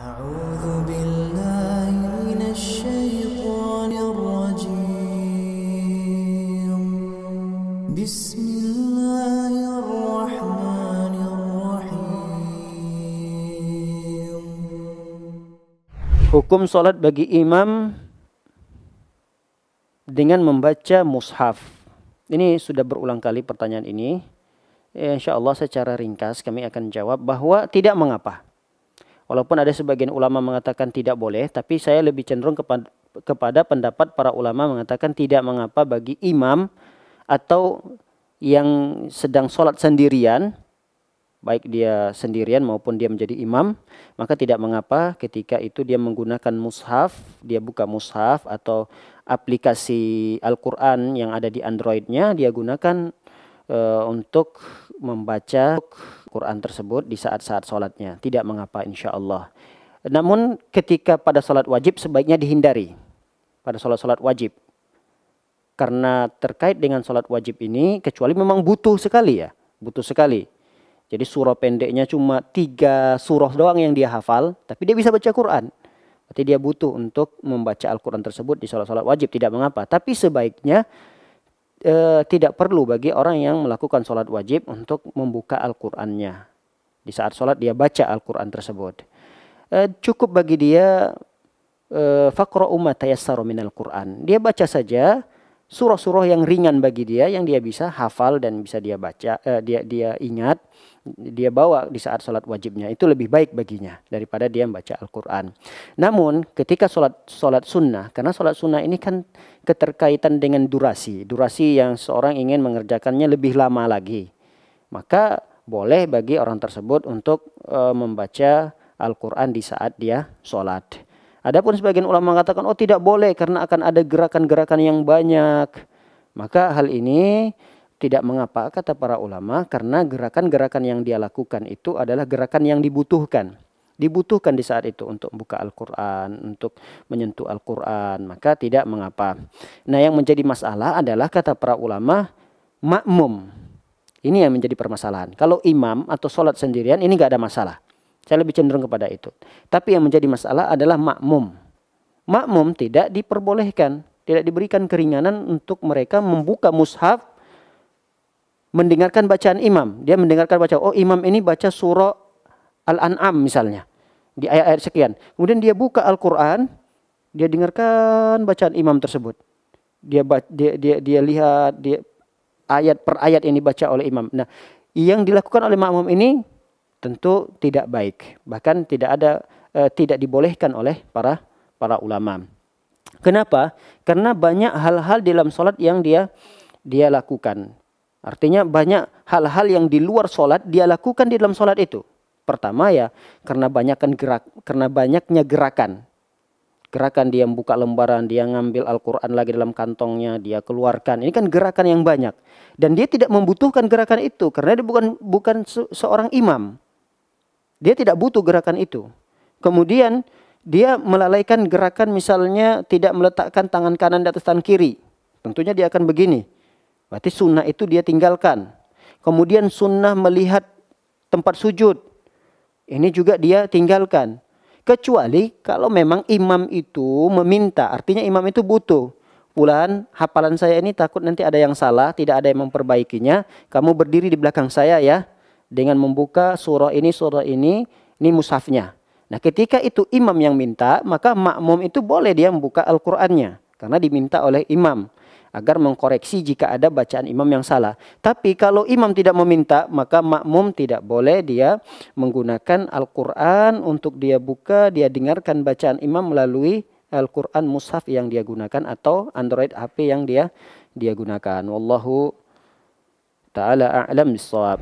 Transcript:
أعوذ بالله من الشيطان الرجيم بسم الله الرحمن الرحيم. Hukum sholat bagi imam dengan membaca mushaf. Ini sudah berulang kali pertanyaan ini. Insya Allah secara ringkas kami akan jawab bahwa tidak mengapa. Walaupun ada sebagian ulama mengatakan tidak boleh, tapi saya lebih cenderung kepada pendapat para ulama mengatakan tidak mengapa bagi imam atau yang sedang sholat sendirian, baik dia sendirian maupun dia menjadi imam, maka tidak mengapa ketika itu dia menggunakan mushaf, dia buka mushaf atau aplikasi Al-Quran yang ada di Androidnya, dia gunakan untuk membaca Quran tersebut di saat-saat sholatnya. Tidak mengapa insya Allah. Namun ketika pada sholat wajib sebaiknya dihindari. Pada sholat-sholat wajib. Karena terkait dengan sholat wajib ini, kecuali memang butuh sekali ya. Butuh sekali. Jadi surah pendeknya cuma 3 surah doang yang dia hafal, tapi dia bisa baca Quran. Berarti dia butuh untuk membaca Al-Quran tersebut di sholat-sholat wajib. Tidak mengapa. Tapi sebaiknya tidak perlu bagi orang yang melakukan sholat wajib untuk membuka Al-Qurannya. Di saat sholat dia baca Al-Quran tersebut. Cukup bagi dia faqra'u ma tayassaru minal Quran. Dia baca saja surah-surah yang ringan bagi dia, yang dia bisa hafal dan bisa dia baca, dia ingat, dia bawa di saat sholat wajibnya. Itu lebih baik baginya daripada dia membaca Al-Quran. Namun ketika sholat sunnah, karena sholat sunnah ini kan keterkaitan dengan durasi yang seorang ingin mengerjakannya lebih lama lagi, maka boleh bagi orang tersebut untuk membaca Al-Quran di saat dia sholat. Adapun sebagian ulama mengatakan oh tidak boleh karena akan ada gerakan-gerakan yang banyak, maka hal ini tidak mengapa kata para ulama, karena gerakan-gerakan yang dia lakukan itu adalah gerakan yang dibutuhkan di saat itu untuk membuka Al-Quran, untuk menyentuh Al-Quran, maka tidak mengapa. Nah, yang menjadi masalah adalah kata para ulama makmum. Ini yang menjadi permasalahan. Kalau imam atau sholat sendirian ini nggak ada masalah. Saya lebih cenderung kepada itu. Tapi yang menjadi masalah adalah makmum. Makmum tidak diperbolehkan, tidak diberikan keringanan untuk mereka membuka mushaf, mendengarkan bacaan imam. Dia mendengarkan bacaan, oh imam ini baca surah Al-An'am misalnya, di ayat-ayat sekian. Kemudian dia buka Al-Quran, dia dengarkan bacaan imam tersebut. Dia lihat ayat per ayat yang dibaca oleh imam. Nah, yang dilakukan oleh makmum ini tentu tidak baik. Bahkan tidak dibolehkan oleh para ulama. Kenapa? Karena banyak hal-hal dalam sholat yang dia lakukan. Artinya banyak hal-hal yang di luar sholat dia lakukan di dalam sholat itu. Pertama ya karena banyaknya gerakan dia membuka lembaran, dia ngambil Al-Quran lagi dalam kantongnya, dia keluarkan. Ini kan gerakan yang banyak dan dia tidak membutuhkan gerakan itu karena dia bukan seorang imam. Dia tidak butuh gerakan itu. Kemudian dia melalaikan gerakan, misalnya tidak meletakkan tangan kanan di atas tangan kiri. Tentunya dia akan begini. Berarti sunnah itu dia tinggalkan. Kemudian sunnah melihat tempat sujud. Ini juga dia tinggalkan. Kecuali kalau memang imam itu meminta. Artinya imam itu butuh. Fulan, hafalan saya ini takut nanti ada yang salah. Tidak ada yang memperbaikinya. Kamu berdiri di belakang saya ya. Dengan membuka surah ini mushafnya. Nah ketika itu imam yang minta, maka makmum itu boleh dia membuka Al-Qurannya. Karena diminta oleh imam. Agar mengkoreksi jika ada bacaan imam yang salah. Tapi kalau imam tidak meminta, maka makmum tidak boleh dia menggunakan Al-Quran untuk dia buka, dia dengarkan bacaan imam melalui Al-Quran mushaf yang dia gunakan atau Android HP yang dia gunakan. Wallahu ta'ala a'lam bissawab.